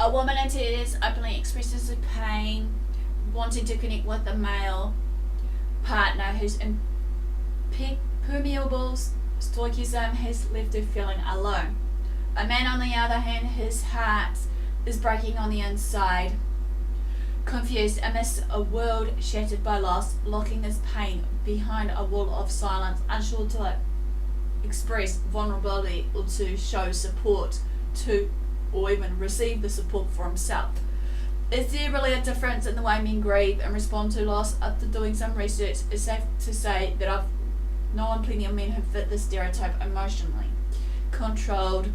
A woman in tears openly expresses her pain, wanting to connect with a male partner whose impermeable stoicism has left her feeling alone. A man, on the other hand, his heart is breaking on the inside, confused amidst a world shattered by loss, locking his pain behind a wall of silence, unsure to express vulnerability or to show support to, or even receive the support for himself. Is there really a difference in the way men grieve and respond to loss? After doing some research, it's safe to say that I've known plenty of men who fit the stereotype: emotionally controlled,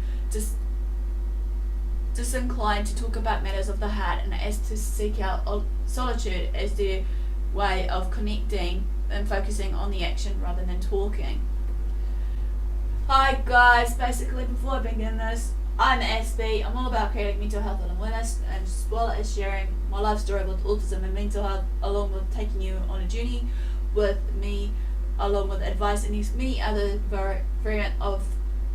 disinclined to talk about matters of the heart, and as to seek out solitude as their way of connecting and focusing on the action rather than talking. Hi guys, basically before I begin this, I'm Aspie. I'm all about creating mental health and awareness, and as well as sharing my life story with autism and mental health, along with taking you on a journey with me, along with advice and these many other variant of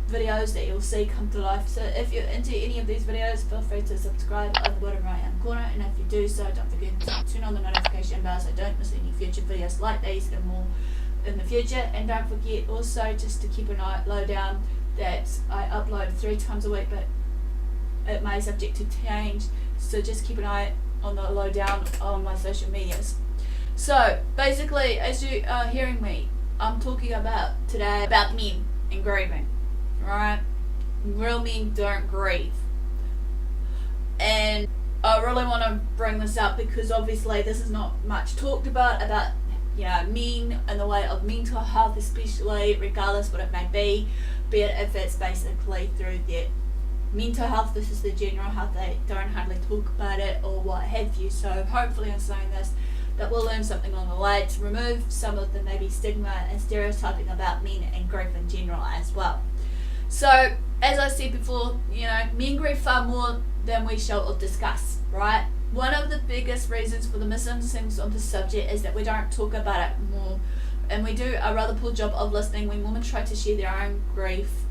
videos that you'll see come to life. So if you're into any of these videos, feel free to subscribe on the bottom right hand corner, and if you do so, don't forget to turn on the notification bell so don't miss any future videos like these and more in the future. And don't forget also just to keep an eye low down that I upload 3 times a week, but it may subject to change, so just keep an eye on the lowdown on my social medias. So basically, as you are hearing me, I'm talking about today about men and grieving. Alright? Real men don't grieve. And I really want to bring this up because obviously this is not much talked about men and the way of mental health, especially regardless what it may be it if it's basically through their mental health versus the general health. They don't hardly talk about it or what have you. So hopefully in saying this that we'll learn something along the way to remove some of the maybe stigma and stereotyping about men and grief in general as well. So as I said before, men grieve far more than we shall or discuss, right? One of the biggest reasons for the misunderstandings of the subject is that we don't talk about it more, and we do a rather poor job of listening when women try to share their own grief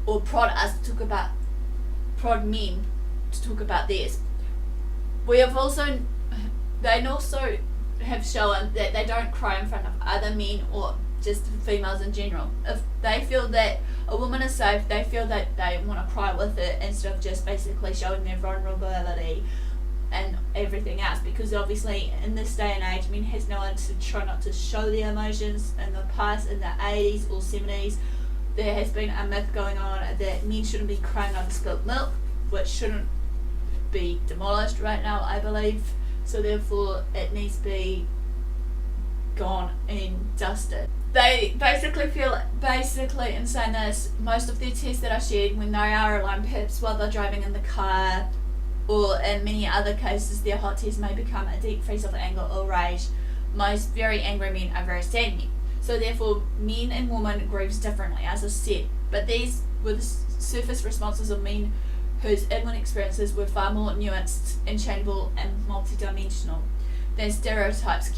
or prod men to talk about theirs. They also have shown that they don't cry in front of other men or just females in general. If they feel that a woman is safe, they feel that they want to cry with it instead of just basically showing their vulnerability and everything else, because obviously in this day and age men has known to try not to show their emotions. In the past, in the 80s or 70s, there has been a myth going on that men shouldn't be crying over spilt milk, which shouldn't be demolished right now, I believe. So therefore it needs to be gone and dusted. They basically in saying this, most of their tears that are shed when they are alone, perhaps while they're driving in the car, or in many other cases their hot tears may become a deep freeze of anger or rage. Most very angry men are very sad men. So therefore men and women grieves differently, as I said, but these were the surface responses of men whose inward experiences were far more nuanced, unchangeable and multidimensional than stereotypes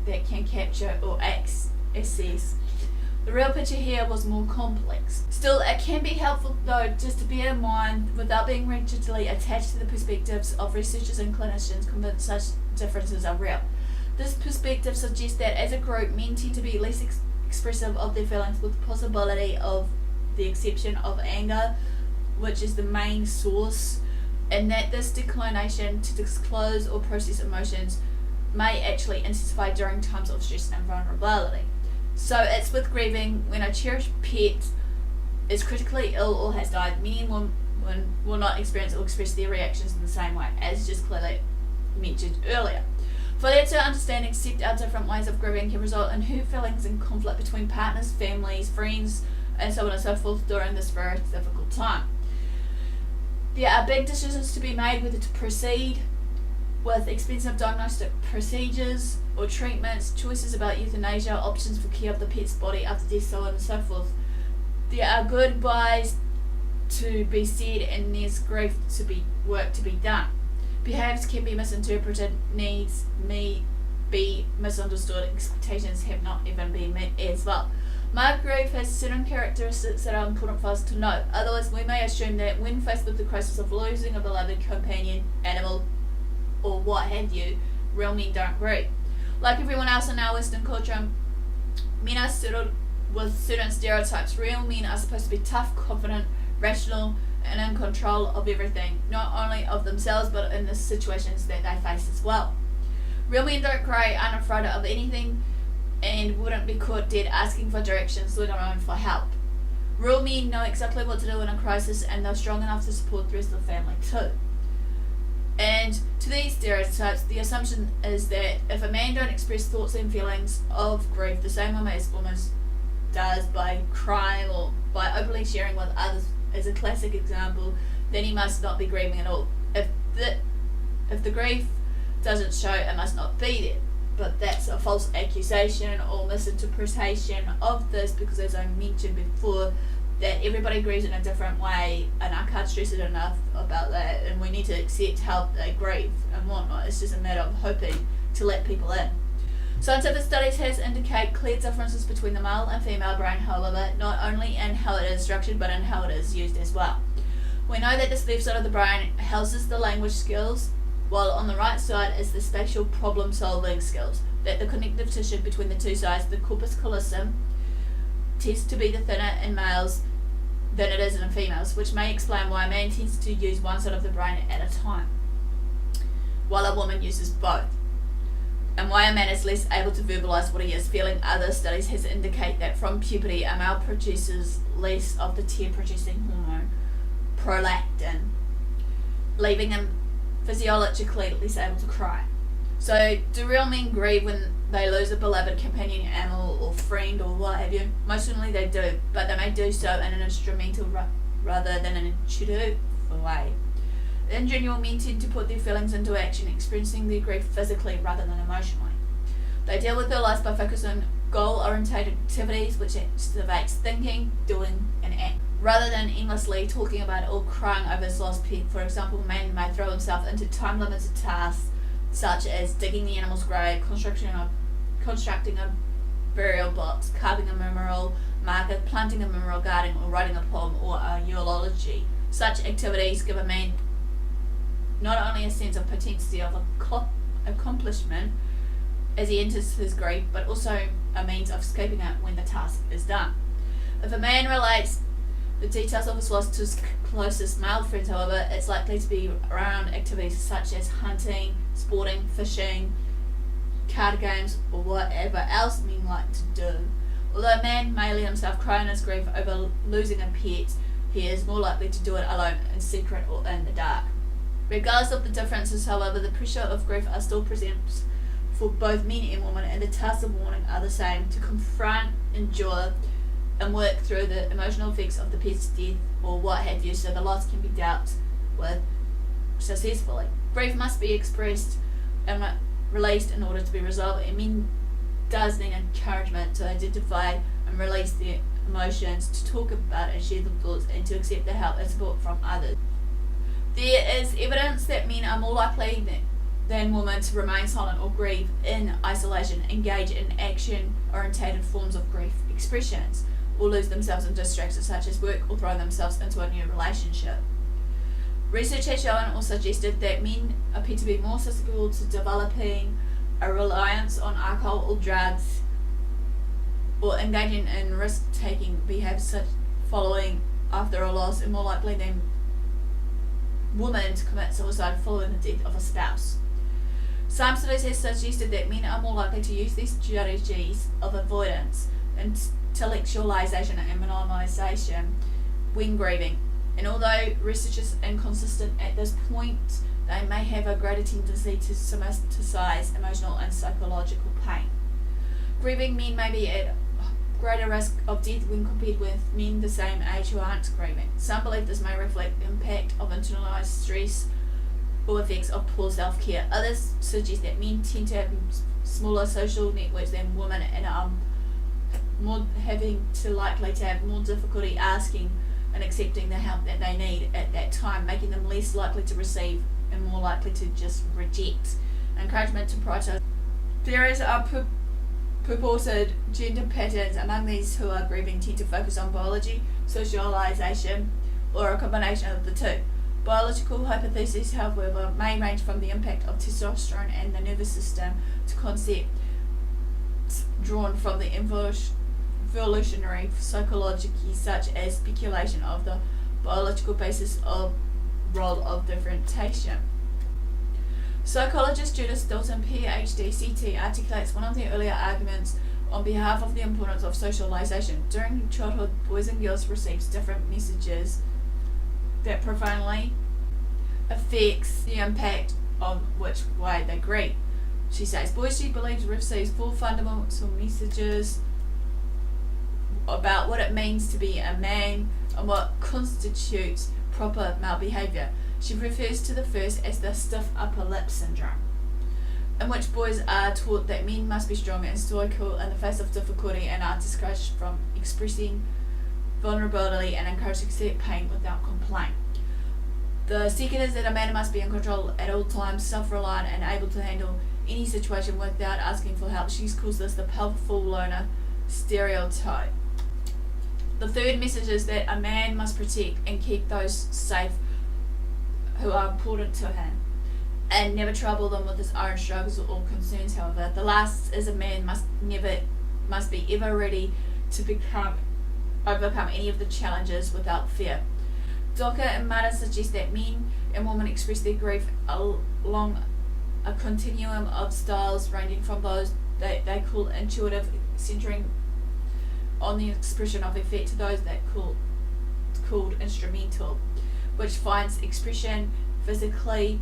that can capture or assess. The real picture here was more complex. Still, it can be helpful though just to bear in mind, without being rigidly attached to the perspectives of researchers and clinicians convinced such differences are real. This perspective suggests that as a group, men tend to be less expressive of their feelings, with the possibility of the exception of anger, which is the main source, and that this declination to disclose or process emotions may actually intensify during times of stress and vulnerability. So it's with grieving. When a cherished pet is critically ill or has died, many women will not experience or express their reactions in the same way, as just clearly mentioned earlier. Failure to understand and accept our different ways of grieving can result in hurt feelings and conflict between partners, families, friends, and so on and so forth during this very difficult time. There are big decisions to be made whether to proceed with expensive diagnostic procedures or treatments, choices about euthanasia, options for care of the pet's body after death, so on and so forth. There are goodbyes to be said and there's work to be done. Behaviours can be misinterpreted, needs may be misunderstood, expectations have not even been met as well. Mild grief has certain characteristics that are important for us to know. Otherwise, we may assume that when faced with the crisis of losing a beloved companion, animal, or what have you, real men don't grieve. Like everyone else in our Western culture, men are settled with certain stereotypes. Real men are supposed to be tough, confident, rational, and in control of everything, not only of themselves but in the situations that they face as well. Real men don't cry, aren't afraid of anything, and wouldn't be caught dead asking for directions, let alone for help. Real men know exactly what to do in a crisis, and they're strong enough to support the rest of the family too. And to these stereotypes, the assumption is that if a man don't express thoughts and feelings of grief the same way as women does by crying or by openly sharing with others, as a classic example, then he must not be grieving at all. If the grief doesn't show, it must not be there. But that's a false accusation or misinterpretation of this, because as I mentioned before, that everybody grieves in a different way, and I can't stress it enough about that, and we need to accept how they grieve and whatnot. It's just a matter of hoping to let people in. Scientific studies has indicate clear differences between the male and female brain, however, not only in how it is structured but in how it is used as well. We know that this left side of the brain houses the language skills, while on the right side is the spatial problem solving skills. That the connective tissue between the two sides, the corpus callosum, tends to be the thinner in males than it is in females, which may explain why a man tends to use one side of the brain at a time, while a woman uses both, and why a man is less able to verbalise what he is feeling. Other studies has indicate that from puberty, a male produces less of the tear-producing hormone, prolactin, leaving him physiologically less able to cry. So, do real men grieve when they lose a beloved companion, animal, or friend, or what have you? Most certainly they do, but they may do so in an instrumental rather than an intuitive way. In general, men tend to put their feelings into action, experiencing their grief physically rather than emotionally. They deal with their lives by focusing on goal-orientated activities, which activates thinking, doing, and acting, rather than endlessly talking about it or crying over his lost pet. For example, a man may throw himself into time-limited tasks such as digging the animal's grave, constructing a burial box, carving a memorial marker, planting a memorial garden, or writing a poem or a eulogy. Such activities give a man not only a sense of potency of accomplishment as he enters his grief, but also a means of escaping it when the task is done. If a man relates the details of his loss to his closest male friends, however, it's likely to be around activities such as hunting, sporting, fishing, card games, or whatever else men like to do. Although a man may let himself cry in his grief over losing a pet, he is more likely to do it alone, in secret, or in the dark. Regardless of the differences, however, the pressure of grief are still present for both men and women, and the tasks of mourning are the same: to confront, endure, and work through the emotional effects of the pet's death or what have you, so the loss can be dealt with successfully. Grief must be expressed and released in order to be resolved, and men does need encouragement to identify and release their emotions, to talk about and share their thoughts, and to accept the help and support from others. There is evidence that men are more likely than women to remain silent or grieve in isolation, engage in action-orientated forms of grief expressions, or lose themselves in distractions such as work, or throw themselves into a new relationship. Research has shown or suggested that men appear to be more susceptible to developing a reliance on alcohol or drugs, or engaging in risk-taking behaviours such following after a loss, and more likely than women to commit suicide following the death of a spouse. Some studies have suggested that men are more likely to use these strategies of avoidance, intellectualization, and minimization when grieving. And although research is inconsistent at this point, they may have a greater tendency to somatize emotional and psychological pain. Grieving men may be at greater risk of death when compared with men the same age who aren't grieving. Some believe this may reflect the impact of internalized stress or effects of poor self-care. Others suggest that men tend to have smaller social networks than women, and are more likely to have more difficulty asking and accepting the help that they need at that time, making them less likely to receive and more likely to just reject. Encouragement to prioritize. Theories are purported gender patterns among these who are grieving tend to focus on biology, socialization, or a combination of the two. Biological hypotheses, however, may range from the impact of testosterone and the nervous system to concepts drawn from the evolutionary psychology, such as speculation of the biological basis of role of differentiation. Psychologist Judith Dalton, PhD, CT, articulates one of the earlier arguments on behalf of the importance of socialization. During childhood, boys and girls receive different messages that profoundly affects the impact on which way they grieve. She says, boys, she believes, receives 4 fundamental messages about what it means to be a man and what constitutes proper male behaviour. She refers to the first as the stiff upper lip syndrome, in which boys are taught that men must be strong and stoical in the face of difficulty and are discouraged from expressing vulnerability and encouraged to accept pain without complaint. The second is that a man must be in control at all times, self-reliant and able to handle any situation without asking for help. She calls this the powerful loner stereotype. The third message is that a man must protect and keep those safe who are important to him and never trouble them with his own struggles or concerns. However, the last is a man must be ever ready to overcome any of the challenges without fear. Docker and Martin suggest that men and women express their grief along a continuum of styles ranging from those that they call intuitive, centering on the expression of effect, to those that called instrumental, which finds expression physically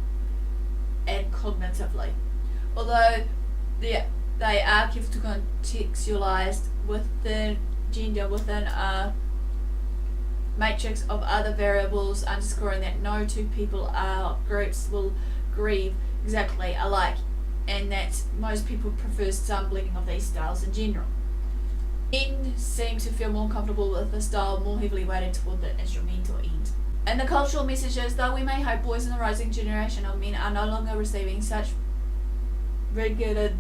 and cognitively. Although they are careful to contextualize within gender within a matrix of other variables, underscoring that no two people or groups will grieve exactly alike, and that most people prefer some blending of these styles in general. Men seem to feel more comfortable with a style more heavily weighted toward the instrumental end. And the cultural message is, though we may hope boys in the rising generation of men are no longer receiving such regular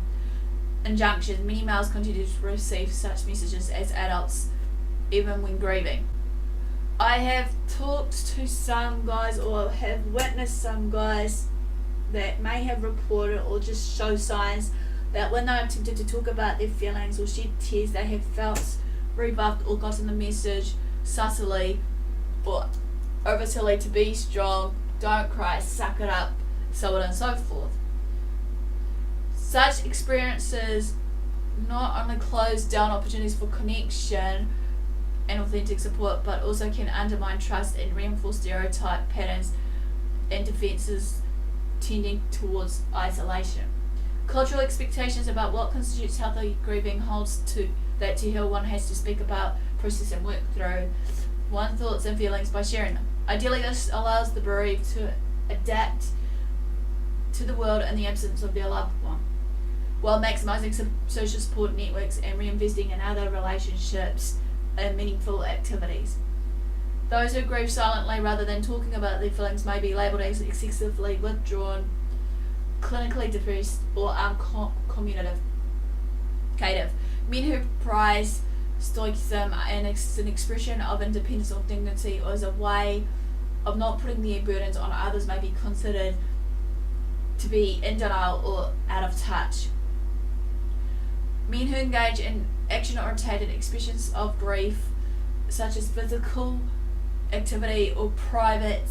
injunctions, many males continue to receive such messages as adults, even when grieving. I have talked to some guys, or have witnessed some guys that may have reported or just show signs that when they're tempted to talk about their feelings or shed tears, they have felt rebuffed or gotten the message subtly or overtly to be strong, don't cry, suck it up, so on and so forth. Such experiences not only close down opportunities for connection and authentic support, but also can undermine trust and reinforce stereotype patterns and defenses tending towards isolation. Cultural expectations about what constitutes healthy grieving holds to that to heal one has to speak about, process and work through one's thoughts and feelings by sharing them. Ideally, this allows the bereaved to adapt to the world in the absence of their loved one, while maximising social support networks and reinvesting in other relationships and meaningful activities. Those who grieve silently rather than talking about their feelings may be labelled as excessively withdrawn, clinically depressed, or uncommunicative. Men who prize stoicism and an expression of independence or dignity as a way of not putting their burdens on others may be considered to be in denial or out of touch. Men who engage in action-oriented expressions of grief, such as physical activity or private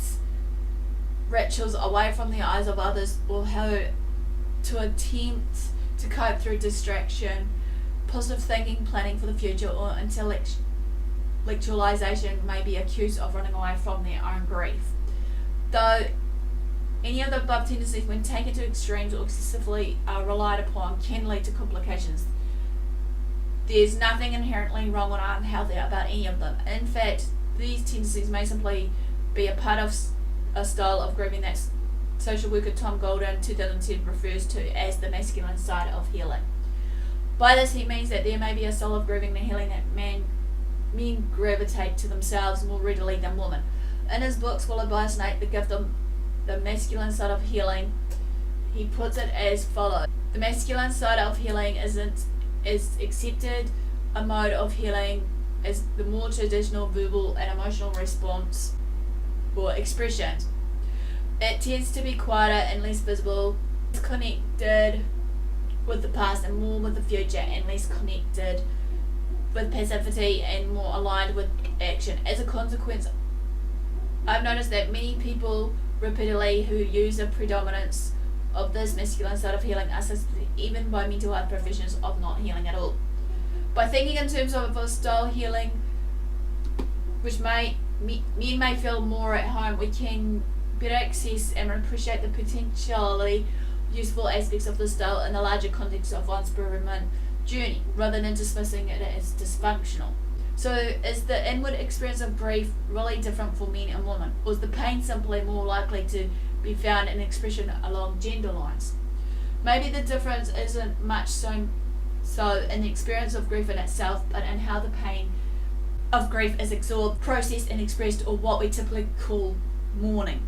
rituals away from the eyes of others, or how to attempt to cope through distraction, positive thinking, planning for the future, or intellectualization, may be accused of running away from their own grief. Though any of the above tendencies, when taken to extremes or excessively relied upon, can lead to complications. There's nothing inherently wrong or unhealthy about any of them. In fact, these tendencies may simply be a part of a style of grieving that social worker Tom Golden 2010 refers to as the masculine side of healing. By this he means that there may be a style of grieving and healing that men gravitate to themselves more readily than women. In his book Swallowed by a Snake, The Gift of the Masculine Side of Healing, he puts it as follows: the masculine side of healing isn't is accepted a mode of healing as the more traditional verbal and emotional response or expression. It tends to be quieter and less visible, less connected with the past and more with the future, and less connected with passivity and more aligned with action. As a consequence, I've noticed that many people repeatedly who use a predominance of this masculine side of healing are assisted even by mental health professionals of not healing at all. By thinking in terms of a style healing, which men may feel more at home, we can better access and appreciate the potentially useful aspects of the style in the larger context of one's bereavement journey, rather than dismissing it as dysfunctional. So is the inward experience of grief really different for men and women, or is the pain simply more likely to be found in expression along gender lines? Maybe the difference isn't much so in the experience of grief in itself, but in how the pain of grief is absorbed, processed and expressed, or what we typically call mourning.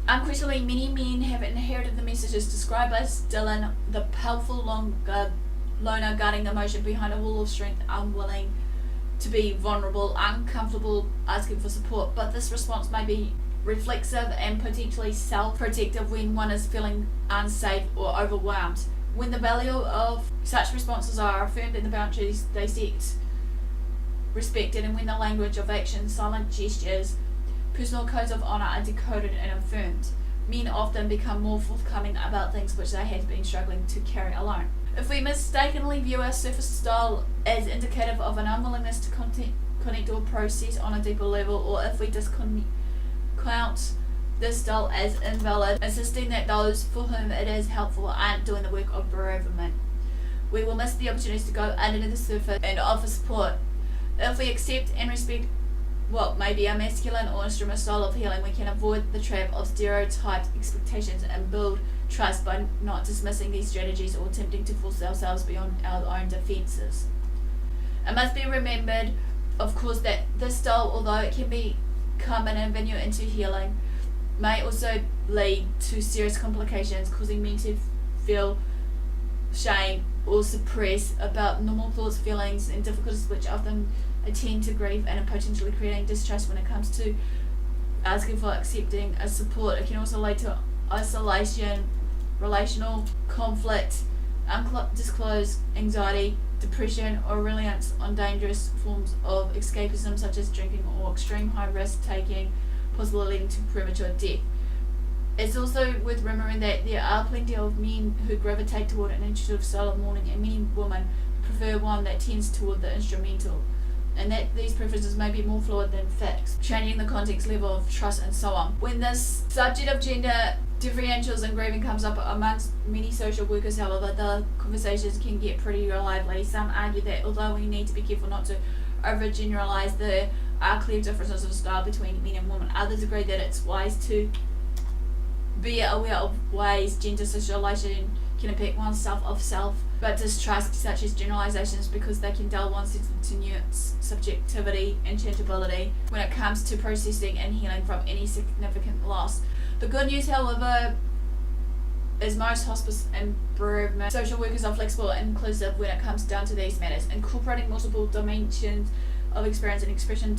Unquestionably, many men have inherited the messages described by Dylan, the powerful loner guarding the emotion behind a wall of strength, unwilling to be vulnerable, uncomfortable, asking for support. But this response may be reflexive and potentially self-protective when one is feeling unsafe or overwhelmed. When the value of such responses are affirmed and the boundaries they set respected, and when the language of action, silent gestures, personal codes of honour are decoded and affirmed, men often become more forthcoming about things which they had been struggling to carry alone. If we mistakenly view our surface style as indicative of an unwillingness to connect or process on a deeper level, or if we discount this style as invalid, insisting that those for whom it is helpful aren't doing the work of bereavement, we will miss the opportunities to go under the surface and offer support. If we accept and respect what may be a masculine or instrument style of healing, we can avoid the trap of stereotyped expectations and build trust by not dismissing these strategies or attempting to force ourselves beyond our own defences. It must be remembered, of course, that this style, although it can become an avenue into healing, may also lead to serious complications, causing men to feel shame or suppress about normal thoughts, feelings and difficulties which often attend to grief, and are potentially creating distrust when it comes to asking for accepting a support. It can also lead to isolation, relational conflict, undisclosed anxiety, depression, or reliance on dangerous forms of escapism such as drinking or extreme high risk taking, possibly leading to premature death. It's also worth remembering that there are plenty of men who gravitate toward an intuitive style of mourning, and many women prefer one that tends toward the instrumental, and that these preferences may be more fluid than fixed, changing the context, level of trust, and so on. When this subject of gender differentials in grieving comes up amongst many social workers, however, the conversations can get pretty lively. Some argue that although we need to be careful not to overgeneralize, there are clear differences of style between men and women. Others agree that it's wise to be aware of ways gender socialization can impact one's self, but distrust such as generalizations because they can dull one's sense into nuance, subjectivity, and changeability when it comes to processing and healing from any significant loss. The good news, however, is most hospice and bereavement social workers are flexible and inclusive when it comes down to these matters, incorporating multiple dimensions of experience and expression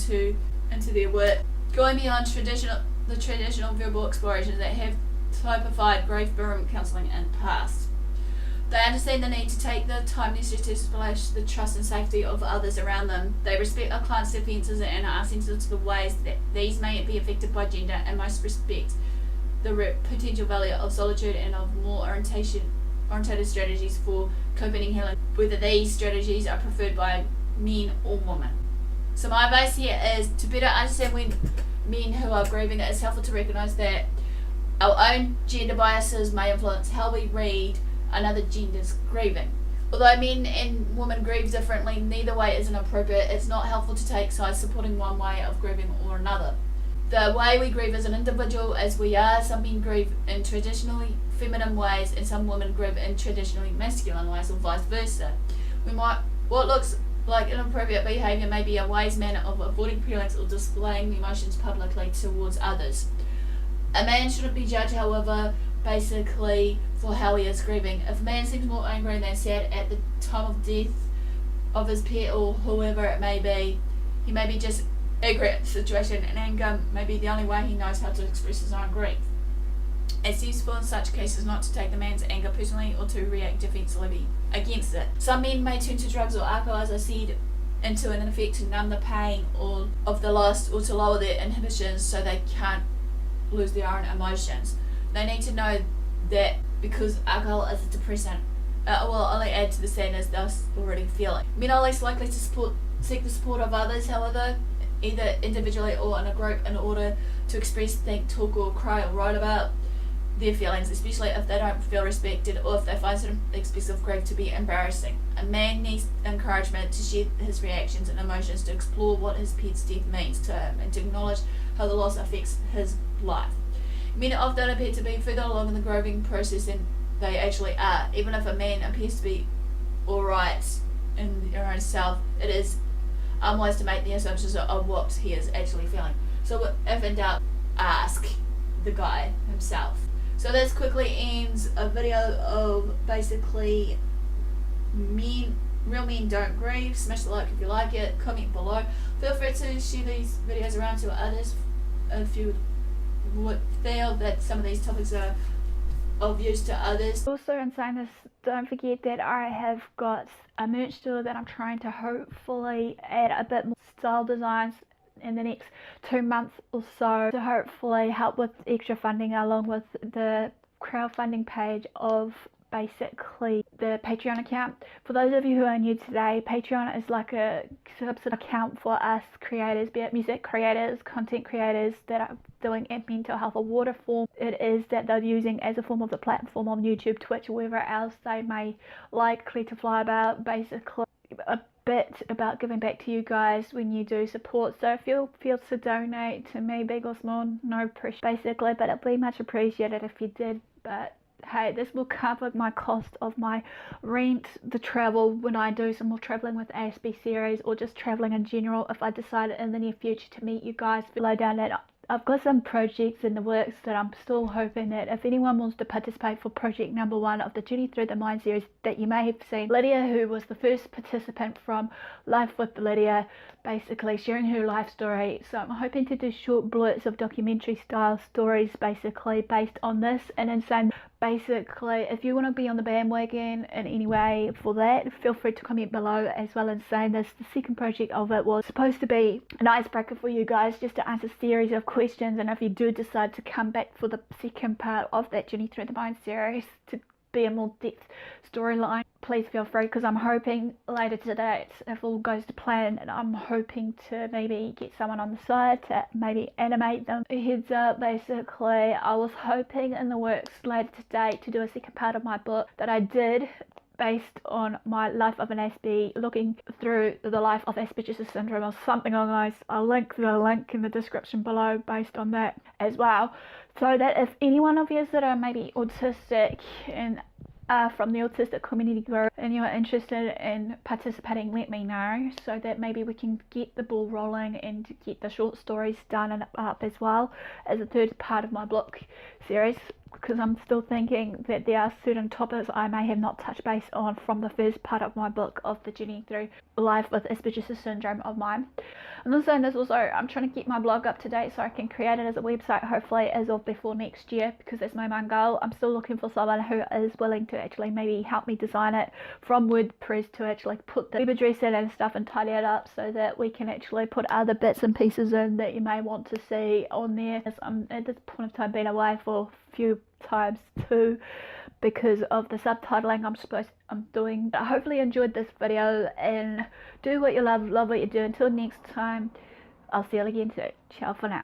into their work, going beyond the traditional verbal explorations that have typified grief bereavement counselling in the past. They understand the need to take the time necessary to establish the trust and safety of others around them. They respect our clients' defences and are sensitive to the ways that these may be affected by gender, and most respect the potential value of solitude and of more orientated strategies for coping and healing, whether these strategies are preferred by men or women. So my advice here is to better understand when men who are grieving, it is helpful to recognise that our own gender biases may influence how we read another gender's grieving. Although men and women grieve differently, neither way is inappropriate. It's not helpful to take sides supporting one way of grieving or another. The way we grieve as an individual as we are, some men grieve in traditionally feminine ways and some women grieve in traditionally masculine ways, or vice versa. What looks like inappropriate behaviour may be a wise manner of avoiding feelings or displaying emotions publicly towards others. A man shouldn't be judged, however, basically for how he is grieving. If a man seems more angry than sad at the time of death of his pet or whoever it may be, he may be just angry at the situation, and anger may be the only way he knows how to express his own grief. It's useful in such cases not to take the man's anger personally or to react defensively against it. Some men may turn to drugs or alcohol, as I said, into an effect to numb the pain or of the loss, or to lower their inhibitions so they can't lose their own emotions. They need to know that because alcohol is a depressant, it will only add to the sadness they're already feeling. Men are less likely to seek the support of others, however, either individually or in a group, in order to express, think, talk or cry or write about their feelings, especially if they don't feel respected or if they find certain aspects of grief to be embarrassing. A man needs encouragement to share his reactions and emotions, to explore what his pet's death means to him, and to acknowledge how the loss affects his life. Men often appear to be further along in the grieving process than they actually are. Even if a man appears to be alright in their own self, it is unwise to make the assumptions of what he is actually feeling. So if in doubt, ask the guy himself. So this quickly ends a video of basically Real Men Don't Grieve. Smash the like if you like it, comment below. Feel free to share these videos around to others if you would feel that some of these topics are of use to others. Also, in saying this, don't forget that I have got a merch store that I'm trying to hopefully add a bit more style designs in the next 2 months or so, to hopefully help with extra funding, along with the crowdfunding page of basically the Patreon account. For those of you who are new today, Patreon is like a subset account for us creators, be it music creators, content creators that are doing a mental health or water form. It is that they're using as a form of the platform on YouTube, Twitch, or wherever else they may likely to fly about. Basically a bit about giving back to you guys when you do support. So if you feel to donate to me, big or small, no pressure basically, but it'd be much appreciated if you did. But hey, this will cover my cost of my rent, the travel when I do some more traveling with Aspie series, or just traveling in general if I decide in the near future to meet you guys. Below down that I've got some projects in the works that I'm still hoping that if anyone wants to participate for project number 1 of the Journey Through the Mind series that you may have seen. Lydia, who was the first participant from Life with Lydia, basically sharing her life story. So I'm hoping to do short blurts of documentary style stories basically based on this, and then saying basically if you want to be on the bandwagon in any way for that, feel free to comment below as well. And saying this, the second project of it was supposed to be an icebreaker for you guys, just to answer a series of questions, and if you do decide to come back for the second part of that Journey Through the Mind series to be a more depth storyline, please feel free, because I'm hoping later today, if all goes to plan, and I'm hoping to maybe get someone on the side to maybe animate them. A heads up, basically I was hoping in the works later today to do a second part of my book that I did based on my life of an Aspie, looking through the life of Asperger's syndrome or something along those. I'll link the link in the description below based on that as well, so that if any one of you that are maybe autistic and from the autistic community group and you're interested in participating, let me know, so that maybe we can get the ball rolling and get the short stories done and up as well as a third part of my book series, because I'm still thinking that there are certain topics I may have not touched base on from the first part of my book of the Journey Through Life with Asperger's Syndrome of mine. I'm also saying this also, I'm trying to get my blog up to date so I can create it as a website hopefully as of before next year, because that's my main goal. I'm still looking for someone who is willing to actually maybe help me design it from WordPress, to actually put the web address in and stuff and tidy it up so that we can actually put other bits and pieces in that you may want to see on there. I'm at this point of time been away for a few times too because of the subtitling I'm doing. I hopefully enjoyed this video, and do what you love what you do. Until next time, I'll see you again soon. Ciao for now.